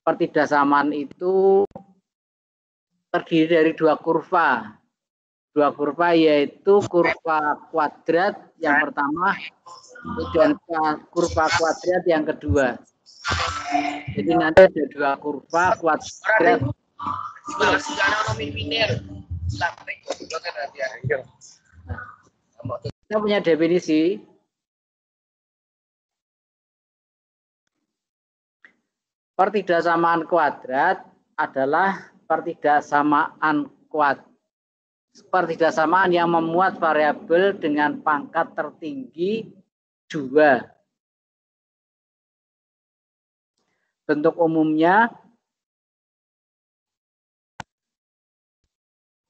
pertidasamaan itu terdiri dari dua kurva. Dua kurva yaitu kurva kuadrat yang pertama dan kurva kuadrat yang kedua. Jadi nanti ada dua kurva kuadrat. Kita punya definisi. Pertidasamaan kuadrat adalah pertidasamaan pertidasamaan yang memuat variabel dengan pangkat tertinggi 2. Bentuk umumnya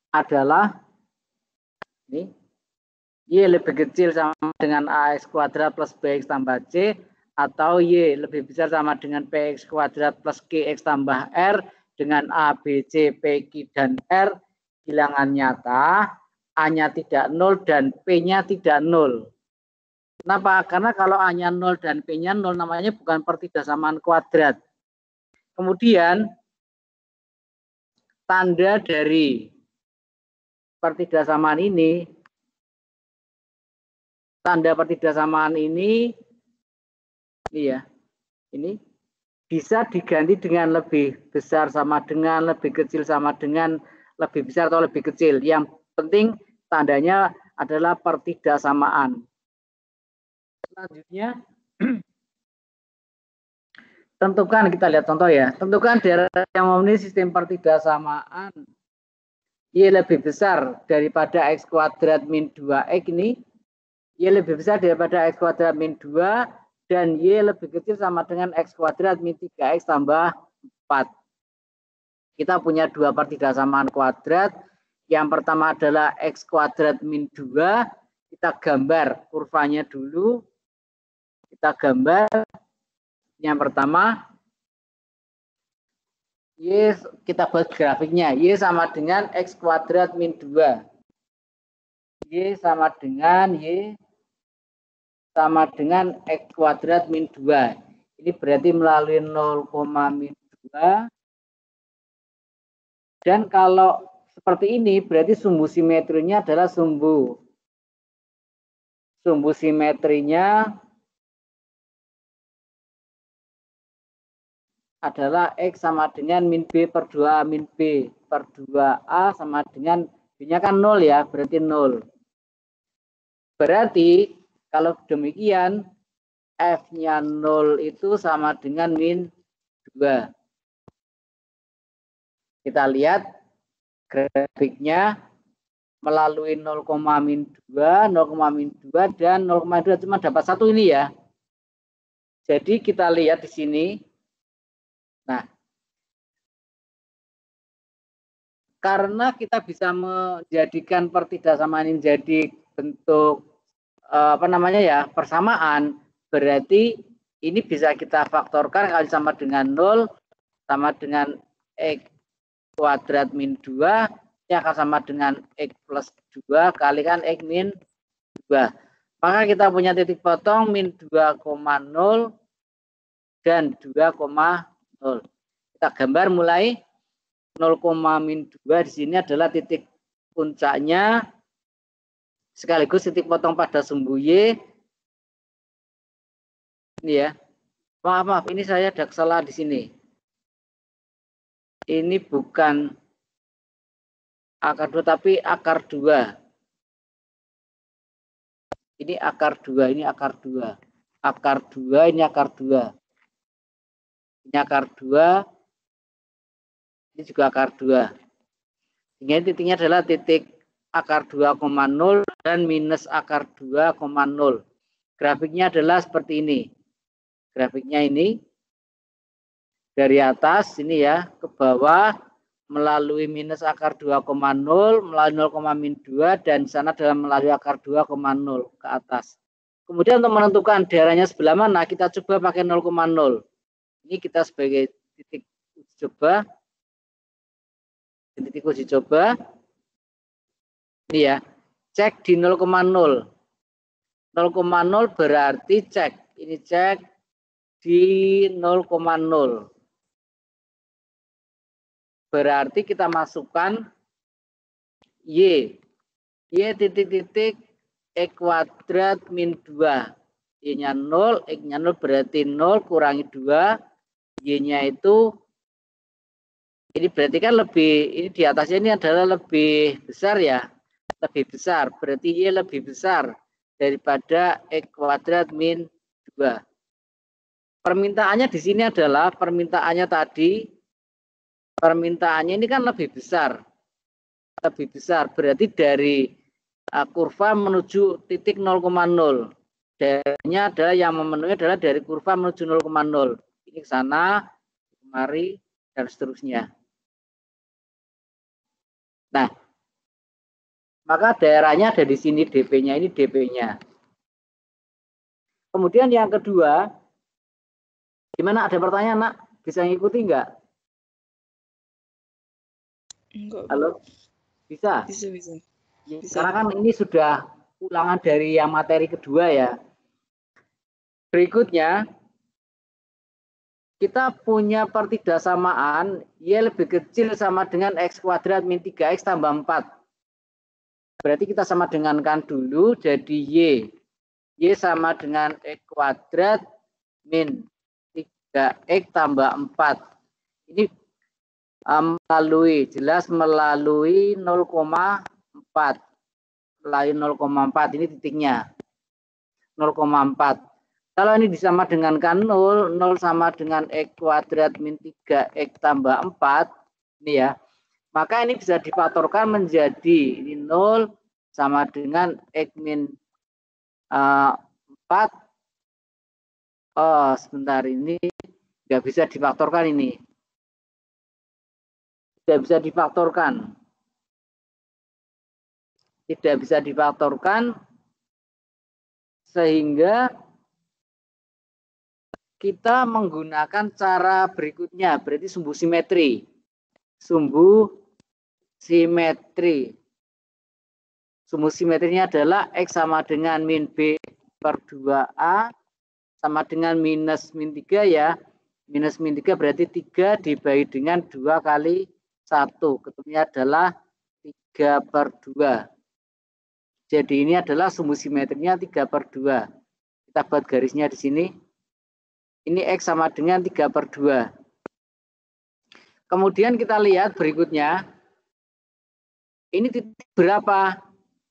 adalah ini, Y lebih kecil sama dengan AX kuadrat plus BX tambah C, atau Y lebih besar sama dengan PX kuadrat plus QX tambah R dengan A, B, C, PQ, dan R bilangan nyata, A-nya tidak 0 dan P-nya tidak 0. Kenapa? Karena kalau A-nya 0 dan P-nya 0 namanya bukan pertidasamaan kuadrat. Kemudian tanda dari pertidasamaan ini, tanda pertidasamaan ini ya, ini bisa diganti dengan lebih besar sama dengan, lebih kecil sama dengan, lebih besar atau lebih kecil. Yang penting tandanya adalah pertidasamaan. Selanjutnya, tentukan, kita lihat contoh ya. Tentukan daerah yang memenuhi sistem pertidasamaan Y lebih besar daripada X kuadrat min 2X ini. Y lebih besar daripada X kuadrat min 2 dan Y lebih kecil sama dengan X kuadrat min 3X tambah 4. Kita punya dua pertidasamaan kuadrat. Yang pertama adalah X kuadrat min 2. Kita gambar kurvanya dulu. Kita gambar yang pertama. Y, kita buat grafiknya. Y sama dengan X kuadrat min 2. Y sama dengan X kuadrat min 2. Ini berarti melalui 0, min 2. Dan kalau seperti ini berarti sumbu simetrinya adalah sumbu simetrinya adalah X sama dengan min B per 2A min B per 2A sama dengan B-nya kan 0 ya, berarti 0. Berarti kalau demikian F-nya 0 itu sama dengan min 2. Kita lihat grafiknya melalui 0, min 2, 0, min 2, dan 0, 2 cuma dapat satu ini ya. Jadi kita lihat di sini. Nah, karena kita bisa menjadikan pertidasamaan ini jadi bentuk persamaan, berarti ini bisa kita faktorkan kali sama dengan 0 sama dengan X kuadrat min 2, ini akan sama dengan X plus 2 kali kan X min 2. Maka kita punya titik potong min 2,0 dan 2,0. Kita gambar mulai 0, min 2 di sini adalah titik puncaknya sekaligus titik potong pada sumbu Y. Ini ya. Maaf, ini saya ada kesalahan di sini. Ini bukan akar 2 tapi akar 2. Ini akar 2, ini akar 2. Akar 2, ini akar 2. Ini akar 2. Ini juga akar 2. Ini titiknya adalah titik akar 2,0 dan minus akar 2,0. Grafiknya adalah seperti ini. Grafiknya ini dari atas ini ya ke bawah melalui minus akar 2,0, melalui 0, min 2 dan sana adalah melalui akar 2,0 ke atas. Kemudian untuk menentukan daerahnya sebelah mana kita coba pakai 0,0. Ini kita sebagai titik uji coba. Titik uji coba. Ini ya. Cek di 0,0. 0,0 berarti cek. Ini cek di 0,0. berarti kita masukkan Y. Y titik-titik X kuadrat min 2. Y-nya 0, X-nya 0 berarti 0 kurangi 2. Y-nya itu, ini berarti kan lebih, ini di atasnya ini adalah lebih besar ya. Lebih besar, berarti Y lebih besar daripada X kuadrat min 2. Permintaannya di sini adalah, permintaannya ini kan lebih besar. Lebih besar, berarti dari kurva menuju titik 0,0. Daerahnya adalah yang memenuhi adalah dari kurva menuju 0,0. Ini ke sana, kemari, dan seterusnya. Nah, maka daerahnya ada di sini DP-nya, ini DP-nya. Kemudian yang kedua, gimana, ada pertanyaan, Nak? Bisa ngikuti enggak? Enggak. Halo? Bisa? Bisa. Karena kan ini sudah ulangan dari yang materi kedua ya. Berikutnya, kita punya pertidaksamaan Y lebih kecil sama dengan X kuadrat min 3X tambah 4. Berarti kita sama dengankan dulu, jadi Y. Y sama dengan X kuadrat min 3X tambah 4. Ini melalui 0,4. Melalui 0,4, ini titiknya. 0,4. Kalau ini disama dengankan 0, 0 sama dengan X kuadrat min 3X tambah 4, ini ya. Maka ini bisa difaktorkan menjadi, ini 0 sama dengan X min 4. Oh, sebentar, ini nggak bisa difaktorkan ini. Tidak bisa difaktorkan. Tidak bisa difaktorkan, sehingga kita menggunakan cara berikutnya, berarti sumbu simetri. Sumbu simetri. Sumbu simetrinya adalah X sama dengan min B per 2A sama dengan minus min 3 ya. Minus min 3 berarti 3 dibagi dengan 2 kali 1. Ketemunya adalah 3 per 2. Jadi ini adalah sumbu simetrinya 3 per 2. Kita buat garisnya di sini. Ini X sama dengan 3 per 2. Kemudian kita lihat berikutnya. Ini titik berapa?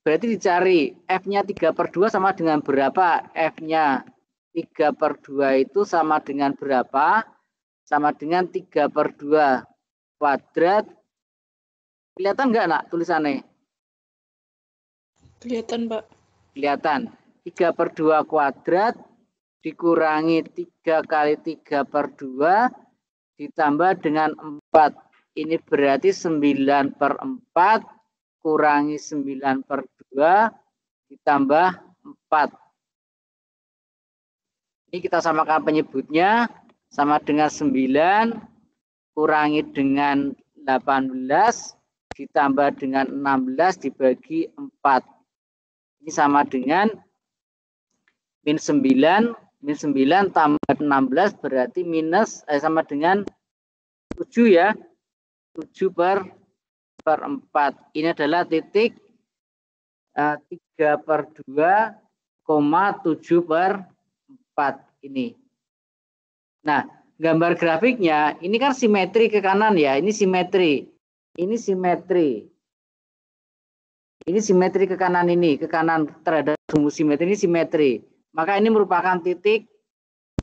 Berarti dicari F-nya 3 per 2 sama dengan berapa? F-nya 3 per 2 itu sama dengan berapa? Sama dengan 3 per 2 kuadrat. Kelihatan nggak, Nak, tulisannya? Kelihatan, Pak. Kelihatan. 3 per 2 kuadrat dikurangi 3 kali 3 per 2 ditambah dengan 4. Ini berarti 9 per 4 kurangi 9 per 2 ditambah 4. Ini kita samakan penyebutnya, sama dengan 9 kurangi dengan 18 ditambah dengan 16 dibagi 4. Ini sama dengan min 9 tambah 16 berarti minus sama dengan 7 ya. 7 per 4. Ini adalah titik 3 per 2,7 per 4 ini. Nah, gambar grafiknya ini kan simetri ke kanan ya. Ini simetri. Ini simetri. Ini simetri ke kanan ini, ke kanan terhadap sumbu simetri ini simetri. Maka ini merupakan titik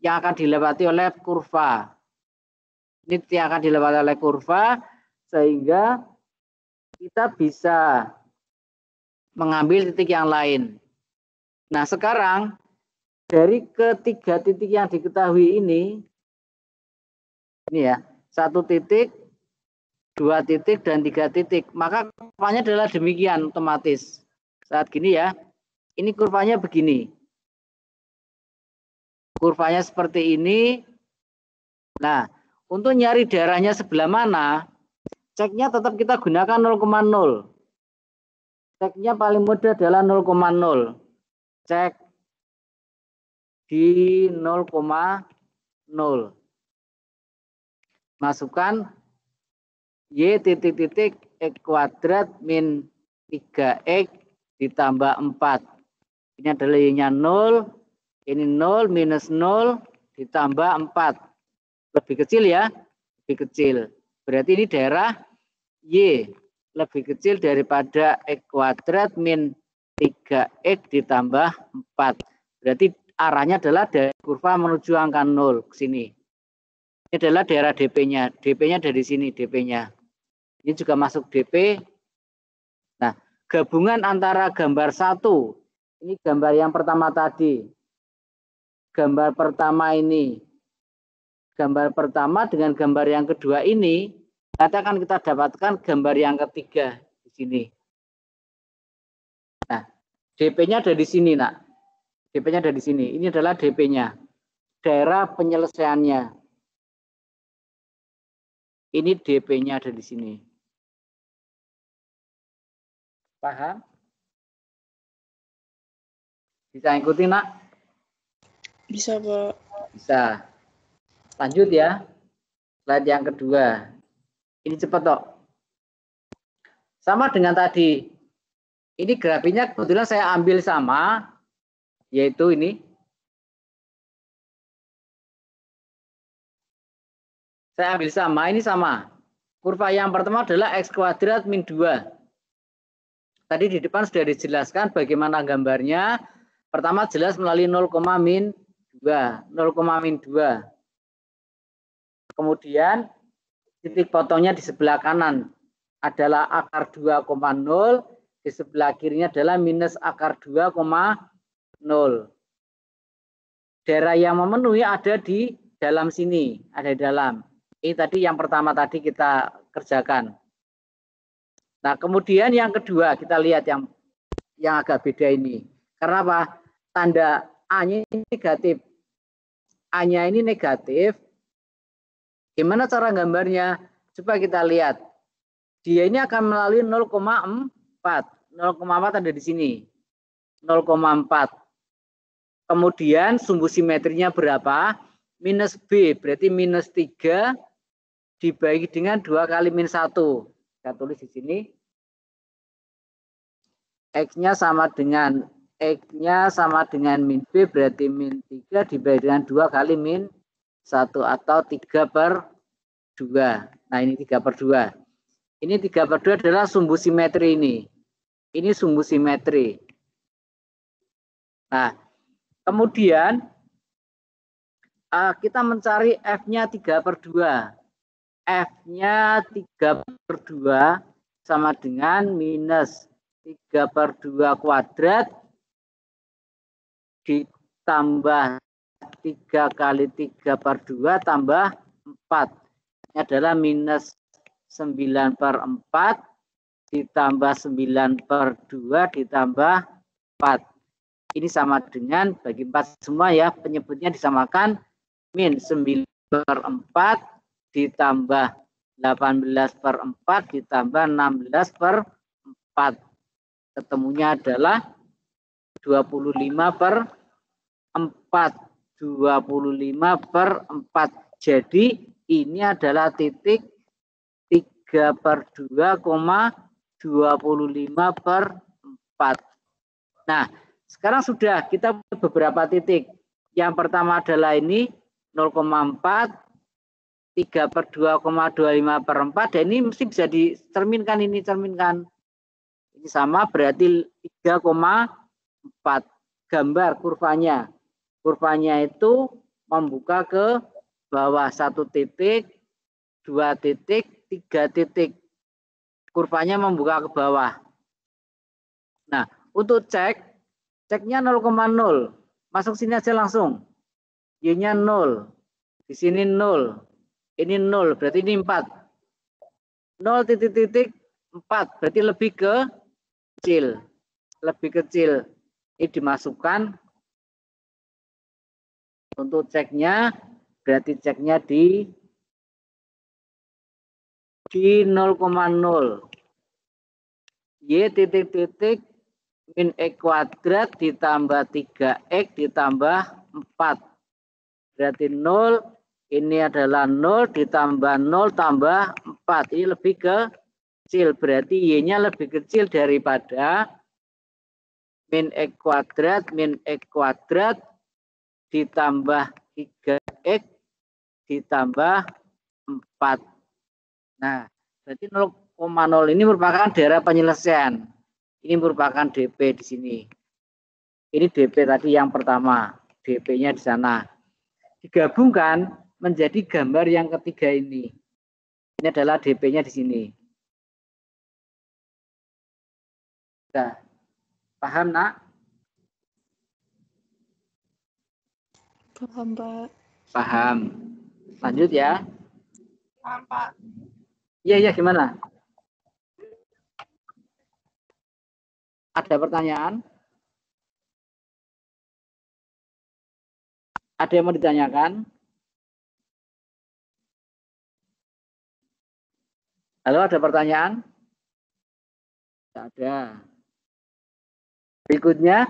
yang akan dilewati oleh kurva. Ini titik yang akan dilewati oleh kurva sehingga kita bisa mengambil titik yang lain. Nah, sekarang dari ketiga titik yang diketahui ini ya, 1 titik, 2 titik, dan 3 titik. Maka kurvanya adalah demikian otomatis. Saat gini ya, ini kurvanya begini. Kurvanya seperti ini. Nah, untuk nyari daerahnya sebelah mana, ceknya tetap kita gunakan 0,0. Ceknya paling mudah adalah 0,0. Cek di 0,0. Masukkan Y titik-titik X kuadrat min 3X ditambah 4. Ini adalah Y-nya 0, ini 0 minus 0 ditambah 4. Lebih kecil ya, lebih kecil. Berarti ini daerah Y lebih kecil daripada X kuadrat min 3X ditambah 4. Berarti arahnya adalah dari kurva menuju angka 0 ke sini. Ini adalah daerah DP-nya. DP-nya dari sini, DP-nya. Ini juga masuk DP. Nah, gabungan antara gambar 1, ini gambar yang pertama tadi. Gambar pertama ini. Gambar pertama dengan gambar yang kedua ini, nanti akan kita dapatkan gambar yang ketiga di sini. Nah, DP-nya ada di sini, nak. DP-nya ada di sini. Ini adalah DP-nya. Daerah penyelesaiannya. Ini DP-nya ada di sini. Paham? Bisa ikuti, nak? Bisa, Pak. Bisa. Lanjut ya. Slide yang kedua. Ini cepat, toh. Sama dengan tadi. Ini grafiknya kebetulan saya ambil sama, yaitu ini. Saya ambil sama, ini sama. Kurva yang pertama adalah X kuadrat min 2. Tadi di depan sudah dijelaskan bagaimana gambarnya. Pertama jelas melalui 0, min 2. 0, min 2. Kemudian titik potongnya di sebelah kanan adalah akar 2,0. Di sebelah kirinya adalah minus akar 2,0. Daerah yang memenuhi ada di dalam sini. Ada di dalam. Ini tadi yang pertama tadi kita kerjakan. Nah, kemudian yang kedua kita lihat yang agak beda ini. Karena apa? Tanda A-nya ini negatif. A-nya ini negatif. Gimana cara gambarnya? Coba kita lihat. Dia ini akan melalui 0,4. 0,4 ada di sini. 0,4. Kemudian sumbu simetrinya berapa? Minus B. Berarti minus 3 dibagi dengan 2 kali min 1. Saya tulis di sini. X-nya sama dengan min B, berarti min 3 dibagi dengan 2 kali min 1 atau 3/2. Nah, ini 3/2. Ini 3/2 adalah sumbu simetri ini. Ini sumbu simetri. Nah, kemudian kita mencari F-nya 3/2. F-nya 3/2 sama dengan minus 3/2 kuadrat ditambah 3 kali 3/2 tambah 4. Ini adalah minus 9/4 ditambah 9/2 ditambah 4. Ini sama dengan bagi 4 semua ya, penyebutnya disamakan min 9/4 ditambah 18/4 ditambah 16/4. Ketemunya adalah 25/4. 25/4. Jadi ini adalah titik 3/2,25/4. Nah, sekarang sudah kita beberapa titik. Yang pertama adalah ini 0,4, 3/2,25/4, dan ini mesti bisa dicerminkan, ini cerminkan. Ini sama berarti 3,4. Gambar kurvanya. Kurvanya itu membuka ke bawah 1 titik, 2 titik, 3 titik. Kurvanya membuka ke bawah. Nah, untuk ceknya 0,0. Masuk sini aja langsung. Y-nya 0. Di sini 0. Ini 0, berarti ini 4. 0 titik-titik 4, berarti lebih kecil. Lebih kecil. Ini dimasukkan untuk ceknya, berarti ceknya di 0,0. Y titik-titik min X kuadrat ditambah 3X ditambah 4. Berarti 0, ini adalah 0 ditambah 0 tambah 4. Ini lebih kecil. Berarti Y-nya lebih kecil daripada min X kuadrat ditambah 3X ditambah 4. Nah, berarti 0,0 ini merupakan daerah penyelesaian. Ini merupakan DP di sini. Ini DP tadi yang pertama. DP-nya di sana. Digabungkan menjadi gambar yang ketiga ini. Ini adalah DP-nya di sini. Nah, paham, Nak? Paham, Pak. Paham. Lanjut ya. Paham, Pak. Iya, gimana? Ada pertanyaan? Ada yang mau ditanyakan? Halo, ada pertanyaan? Tidak ada. Berikutnya,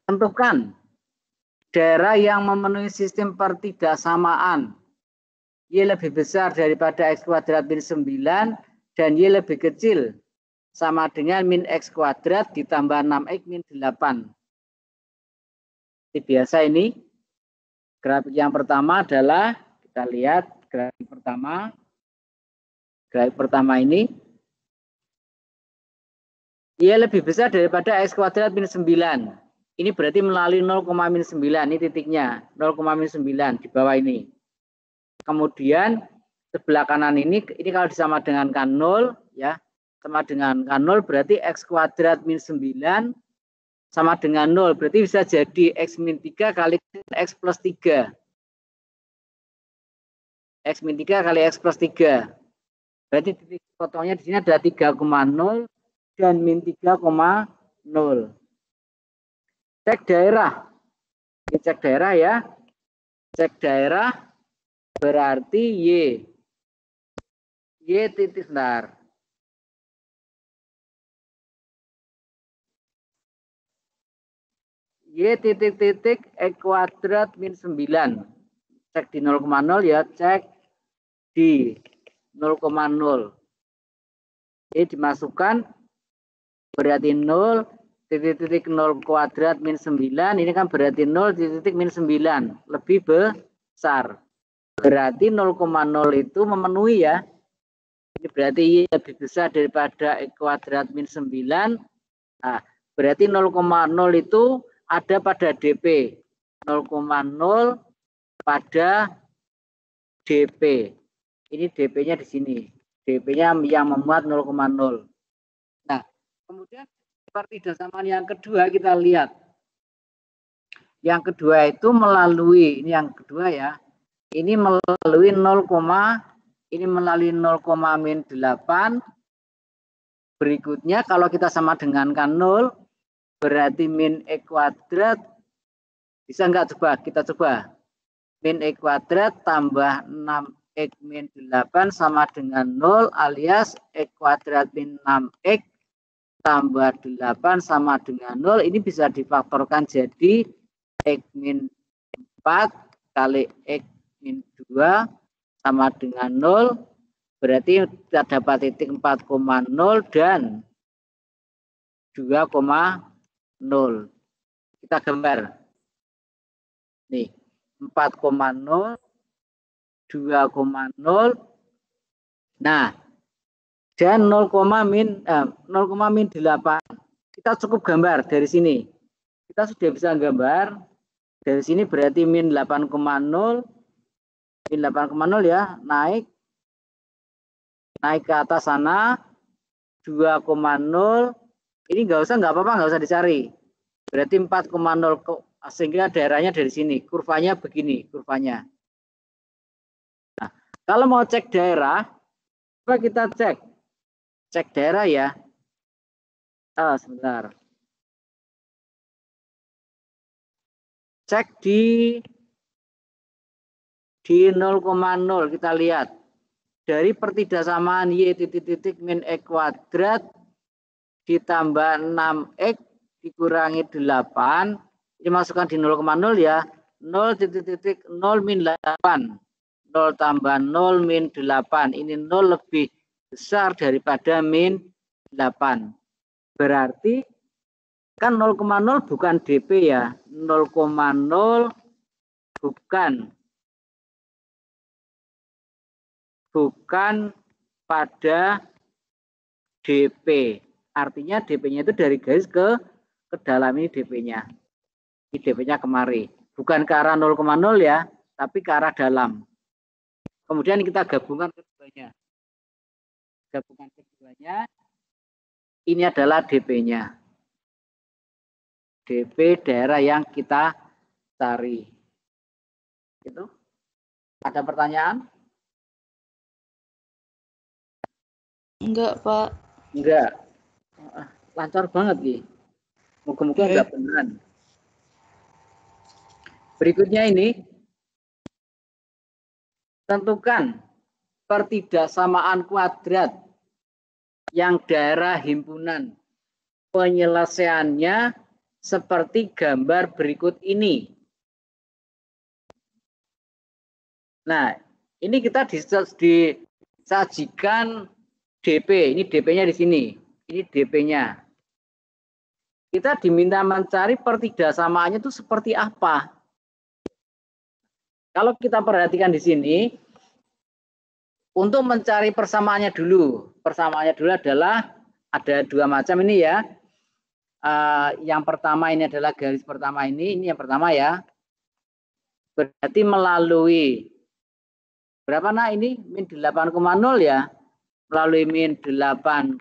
tentukan daerah yang memenuhi sistem pertidaksamaan. Y lebih besar daripada X kuadrat min 9 dan Y lebih kecil sama dengan min X kuadrat ditambah 6X min 8. Ini biasa ini. Grafik yang pertama adalah, kita lihat grafik pertama. Grafik pertama ini. Y lebih besar daripada X kuadrat min 9. Ini berarti melalui 0,-9. Ini titiknya. 0,-9 di bawah ini. Kemudian sebelah kanan ini kalau disama dengan K0 ya, sama dengan K0 berarti X kuadrat min 9 sama dengan 0. Berarti bisa jadi X min 3 kali X plus 3. X min 3 kali X plus 3. Berarti titik potongnya di sini ada 3,0 dan min 3,0. Cek daerah. Ini cek daerah ya. Cek daerah berarti Y titik sebentar. Y titik X kuadrat min 9. Cek di 0,0 ya, cek di 0,0. Ini dimasukkan berarti 0 titik 0 kuadrat min 9. Ini kan berarti 0 titik min 9. Lebih besar. Berarti 0,0 itu memenuhi ya. Ini berarti Y lebih besar daripada X kuadrat min 9. Nah, berarti 0,0 itu ada pada DP. 0,0 pada DP. Ini DP-nya di sini. DP-nya yang memuat 0,0. Nah, kemudian pertidaksamaan yang kedua kita lihat. Yang kedua itu melalui, ini yang kedua ya. Ini melalui 0, ini melalui 0,-8. Berikutnya kalau kita sama dengan K0 berarti min X kuadrat. Bisa enggak coba? Kita coba. Min X kuadrat tambah 6X min 8 sama dengan 0 alias X kuadrat min 6X tambah 8 sama dengan 0. Ini bisa difaktorkan jadi X min 4 kali X min 2 sama dengan 0. Berarti kita dapat titik 4,0 dan 2,0. Kita gambar. Nih, 4,0, 2,0. Nah, dan 0,-8. Kita cukup gambar dari sini. Kita sudah bisa gambar. Dari sini berarti min 8,0. Min 8,0 ya, naik ke atas sana. 2,0. Ini nggak apa-apa, nggak usah dicari. Berarti 4,0 sehingga daerahnya dari sini. Kurvanya begini, kurvanya. Nah, kalau mau cek daerah, coba kita cek. Cek daerah ya. Sebentar. Cek di 0,0 kita lihat. Dari pertidaksamaan Y titik min X kuadrat ditambah 6X dikurangi 8. Ini masukkan di 0,0 ya. 0 titik 0 min 8. 0 tambah 0 min 8. Ini 0 lebih besar daripada min 8. Berarti kan 0,0 bukan DP ya. 0,0 bukan pada DP. Artinya DP-nya itu dari garis ke dalam ini DP-nya. Ini DP-nya kemari. Bukan ke arah 0,0 ya, tapi ke arah dalam. Kemudian kita gabungkan keduanya. Gabungan keduanya, ini adalah DP-nya. DP daerah yang kita cari. Itu. Ada pertanyaan? Enggak, Pak. Enggak. Lancar banget nih. Moga-moga enggak beneran. Berikutnya ini. Tentukan pertidaksamaan kuadrat yang daerah himpunan. Penyelesaiannya seperti gambar berikut ini. Nah, ini kita disajikan DP. Ini DP-nya di sini. Ini DP-nya. Kita diminta mencari pertidaksamaannya itu seperti apa. Kalau kita perhatikan di sini, untuk mencari persamaannya dulu. Persamaannya dulu adalah ada dua macam ini ya. Yang pertama ini adalah garis pertama ini yang pertama ya. Berarti melalui berapa nah ini? Min 8,0 ya. Melalui min 8,0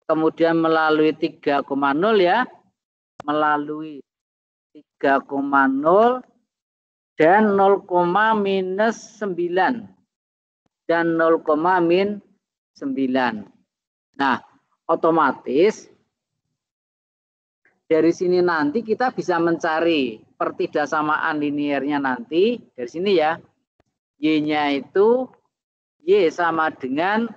kemudian melalui 3,0 ya. Melalui 3,0 dan 0, minus 9 dan 0, min 9. Nah, otomatis dari sini nanti kita bisa mencari pertidaksamaan linearnya nanti dari sini ya. Y-nya itu Y sama dengan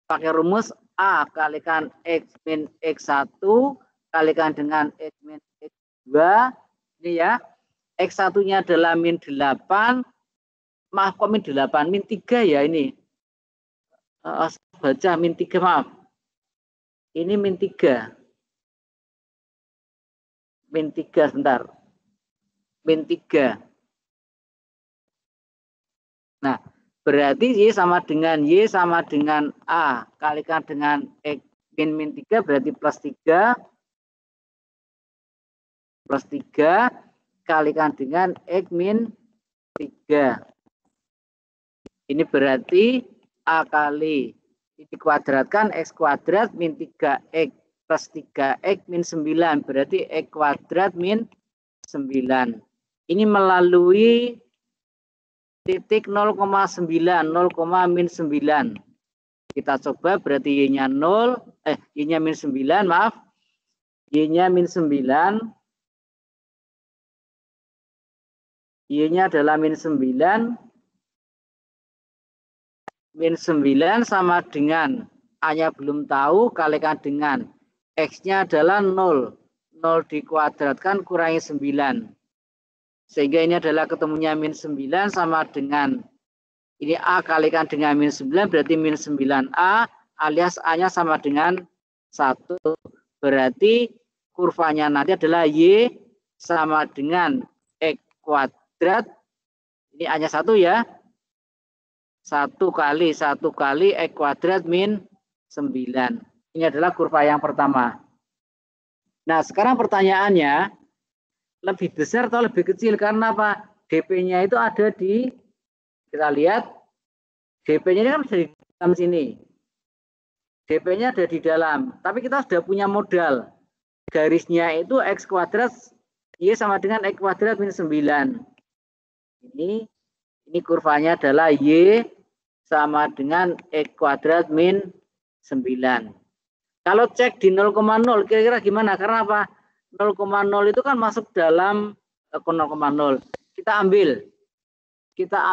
pakai rumus A kalikan X min X1 kalikan dengan X min X2 ini ya. X1-nya adalah min 8. Maaf kok min 8, min 3 ya ini. Baca min 3 maaf. Ini min 3. Min 3 sebentar. Min 3. Nah, berarti Y sama dengan A kalikan dengan X min 3 berarti plus 3. Plus 3 kalikan dengan X min 3. Ini berarti A kali ini kuadratkan X kuadrat min 3X plus 3X min 9. Berarti X kuadrat min 9. Ini melalui titik 0,9, 0, min 9. Kita coba berarti Y-nya 0, Y-nya min 9, maaf. Y-nya min 9. Y-nya adalah min 9. Min 9 sama dengan A-nya belum tahu, kalikan dengan X-nya adalah 0. 0 dikuadratkan kurangi 9. Sehingga ini adalah ketemunya min 9 sama dengan ini A kalikan dengan min 9 berarti min 9A alias A-nya sama dengan 1. Berarti kurvanya nanti adalah Y sama dengan X kuadrat. Ini A-nya 1 ya. 1 kali X kuadrat min 9. Ini adalah kurva yang pertama. Nah, sekarang pertanyaannya, lebih besar atau lebih kecil? Karena apa? DP-nya itu ada di, kita lihat, DP-nya ini kan di dalam sini. DP-nya ada di dalam. Tapi kita sudah punya modal. Garisnya itu X kuadrat, Y sama dengan X kuadrat min 9. Ini kurvanya adalah Y sama dengan X kuadrat min 9. Kalau cek di 0,0 kira-kira gimana? Karena apa? 0,0 itu kan masuk dalam 0,0. Kita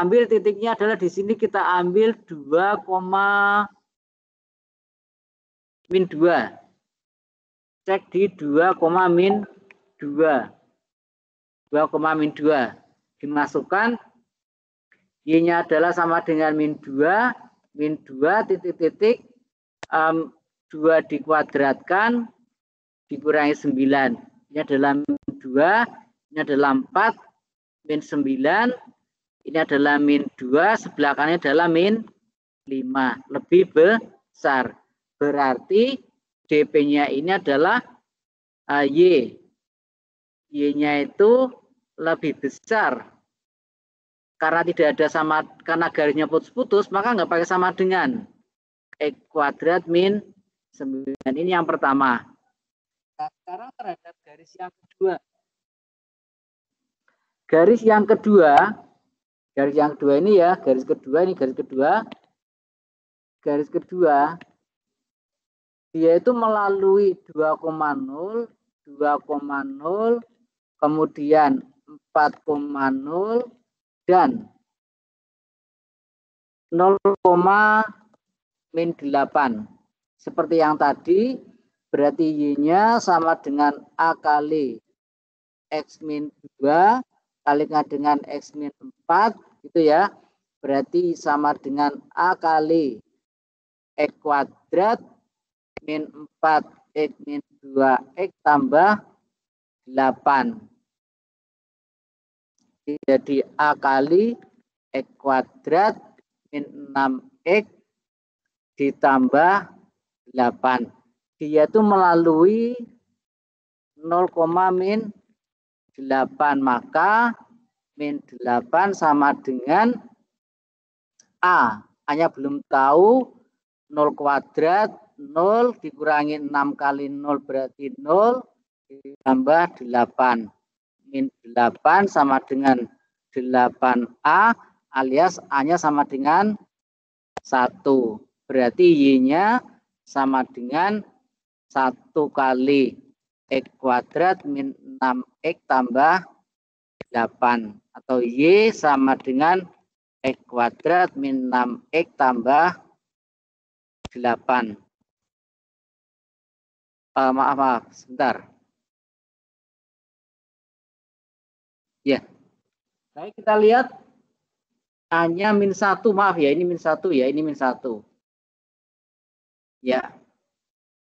ambil titiknya adalah di sini, kita ambil 2, min 2. Cek di 2, min 2. 2, min 2. Dimasukkan Y-nya adalah sama dengan min 2 titik-titik 2 dikuadratkan dikurangi 9. Ini adalah min 2, ini adalah 4, min 9, ini adalah min 2, sebelah kanannya adalah min 5, lebih besar. Berarti DP-nya ini adalah Y. Y-nya itu lebih besar. Karena tidak ada sama, karena garisnya putus-putus, maka nggak pakai sama dengan X kuadrat min 9. Ini yang pertama. Nah, sekarang terhadap garis yang kedua. Garis yang kedua ini ya, garis kedua, dia itu melalui 2,0, 2,0, kemudian 4,0, dan 0,-8. Seperti yang tadi, berarti Y-nya sama dengan A kali X min 2 kalikan dengan X min 4, gitu ya. Berarti sama dengan A kali X kuadrat min 4 X min 2X tambah 8. Jadi A kali X kuadrat min 6X ditambah 8. Dia itu melalui 0,-8. Maka min 8 sama dengan A. A-nya belum tahu. 0 kuadrat 0 dikurangi 6 kali 0 berarti 0 ditambah 8. Min 8 sama dengan 8A alias A-nya sama dengan 1. Berarti Y-nya sama dengan 1 kali X kuadrat min 6X tambah 8. Atau Y sama dengan X kuadrat min 6X tambah 8. Maaf, sebentar. Ya. Baik, kita lihat A-nya min 1, maaf ya, ini min 1 ya, ini min 1. Ya.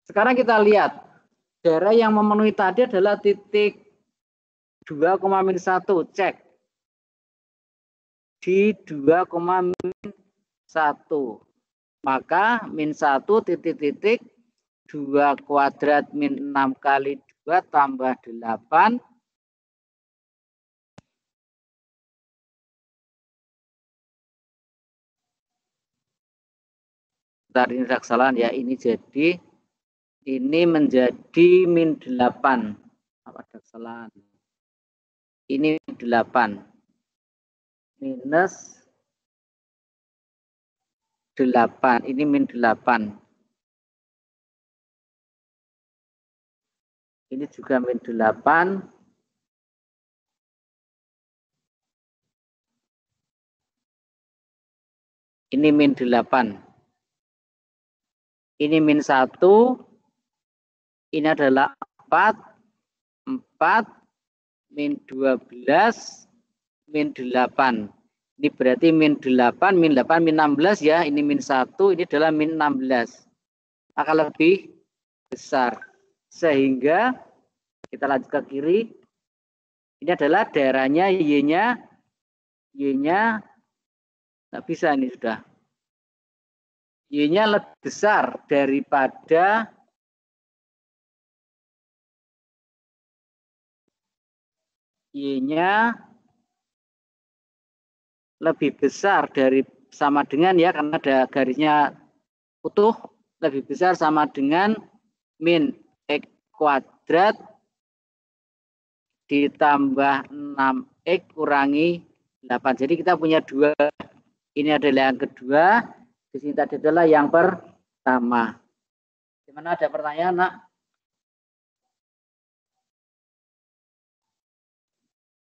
Sekarang kita lihat, daerah yang memenuhi tadi adalah titik 2,-1, cek. Di 2,-1. Maka min 1 titik-titik 2 kuadrat min 6 kali 2 tambah 8. Bentar, ini ada kesalahan ya. Ini menjadi min 8. Apa ada kesalahan? Ini 8. Minus 8. Ini min 8. Ini juga min 8. Ini min 8. Ini min 1. Ini adalah 4. 4. Min 12. Min 8. Ini berarti min 8, min 8, min 16 ya. Ini min 1, ini adalah min 16. Maka lebih besar. Sehingga kita lanjut ke kiri. Ini adalah daerahnya Y-nya. Y-nya nggak bisa ini sudah. Y-nya lebih besar daripada Y-nya lebih besar dari sama dengan ya, karena ada garisnya utuh, lebih besar sama dengan min X kuadrat ditambah 6X kurangi 8. Jadi kita punya 2. Ini adalah yang kedua. Di sini tadi adalah yang pertama. Gimana, ada pertanyaan, Nak?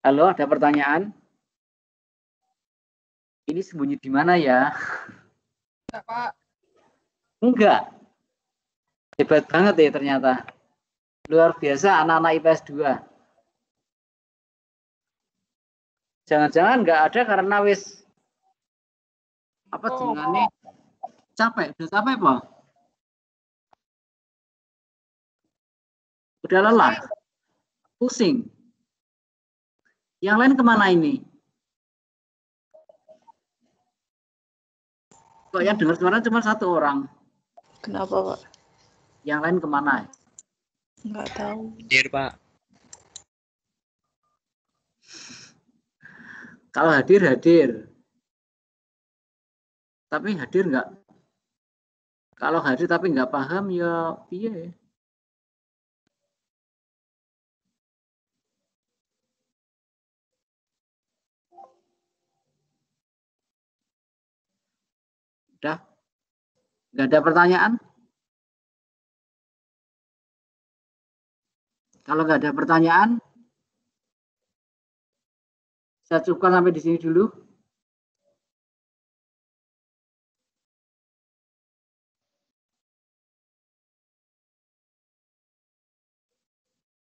Halo, ada pertanyaan? Ini sembunyi di mana ya? Enggak, Pak. Enggak. Hebat banget ya ternyata. Luar biasa anak-anak IPS 2. Jangan-jangan enggak ada karena wis Apa jenengane? Capek, udah capek apa? Udah lelah, pusing. Yang lain kemana ini? Kok yang dengar suara cuma satu orang? Kenapa, Pak? Yang lain kemana? Nggak tahu. Hadir, Pak. Kalau hadir, hadir. Tapi hadir nggak? Kalau hadir tapi nggak paham, ya piye? Udah? Nggak ada pertanyaan? Kalau nggak ada pertanyaan, saya cukupkan sampai di sini dulu.